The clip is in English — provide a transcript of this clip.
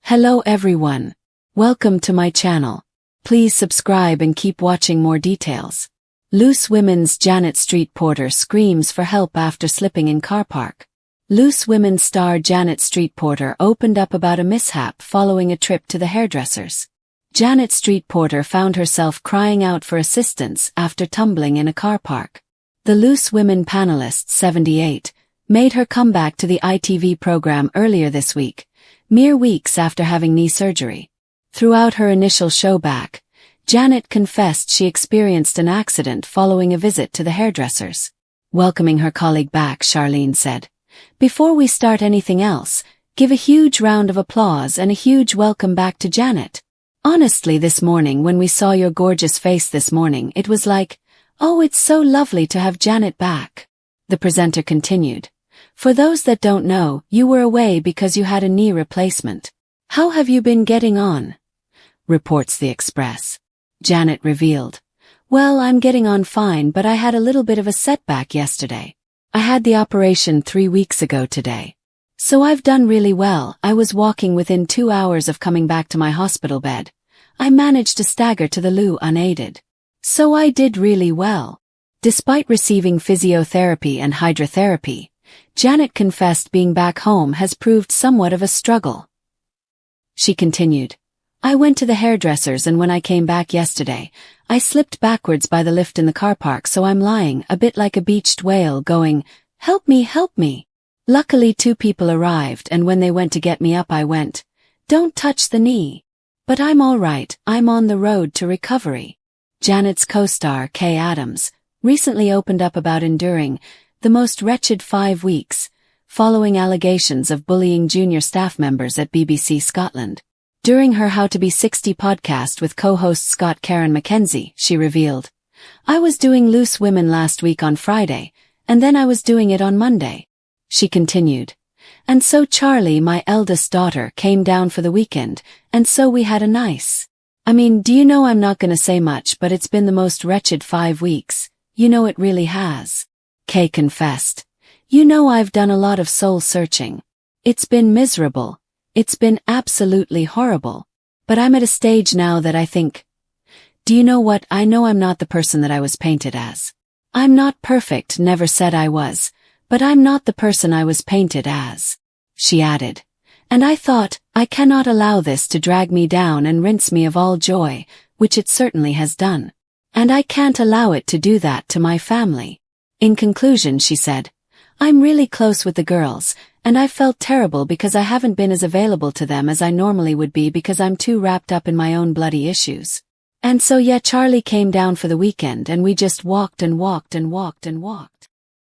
Hello everyone. Welcome to my channel. Please subscribe and keep watching more details. Loose women's Janet Street Porter screams for help after slipping in car park. Loose Women star Janet Street Porter opened up about a mishap following a trip to the hairdressers. Janet Street Porter found herself crying out for assistance after tumbling in a car park. The Loose Women panelist, 78, made her comeback to the ITV program earlier this week, mere weeks after having knee surgery. Throughout her initial show back, Janet confessed she experienced an accident following a visit to the hairdressers. Welcoming her colleague back, Charlene said, "Before we start anything else, give a huge round of applause and a huge welcome back to Janet. Honestly, this morning when we saw your gorgeous face this morning, it was like, oh, it's so lovely to have Janet back." The presenter continued, "For those that don't know, you were away because you had a knee replacement. How have you been getting on?" Reports the Express. Janet revealed, "Well, I'm getting on fine, but I had a little bit of a setback yesterday. I had the operation 3 weeks ago today. So I've done really well. I was walking within 2 hours of coming back to my hospital bed. I managed to stagger to the loo unaided. So I did really well." Despite receiving physiotherapy and hydrotherapy, Janet confessed being back home has proved somewhat of a struggle. She continued, "I went to the hairdressers and when I came back yesterday, I slipped backwards by the lift in the car park, so I'm lying a bit like a beached whale going, 'Help me, help me.' Luckily 2 people arrived and when they went to get me up I went, 'Don't touch the knee.' But I'm all right, I'm on the road to recovery." Janet's co-star, Kay Adams, recently opened up about enduring the most wretched 5 weeks, following allegations of bullying junior staff members at BBC Scotland. During her How to Be 60 podcast with co-host Scott Karen Mackenzie, she revealed, "I was doing Loose Women last week on Friday, and then I was doing it on Monday." She continued, "And so Charlie, my eldest daughter, came down for the weekend, and so we had a nice. I mean, do you know, I'm not gonna say much, but it's been the most wretched 5 weeks, you know, it really has." Kay confessed, "You know, I've done a lot of soul searching. It's been miserable. It's been absolutely horrible. But I'm at a stage now that I think, do you know what, I know I'm not the person that I was painted as. I'm not perfect, never said I was, but I'm not the person I was painted as." She added, "And I thought, I cannot allow this to drag me down and rinse me of all joy, which it certainly has done. And I can't allow it to do that to my family." In conclusion, she said, "I'm really close with the girls, and I felt terrible because I haven't been as available to them as I normally would be because I'm too wrapped up in my own bloody issues. And so yeah, Charlie came down for the weekend and we just walked and walked and walked and walked."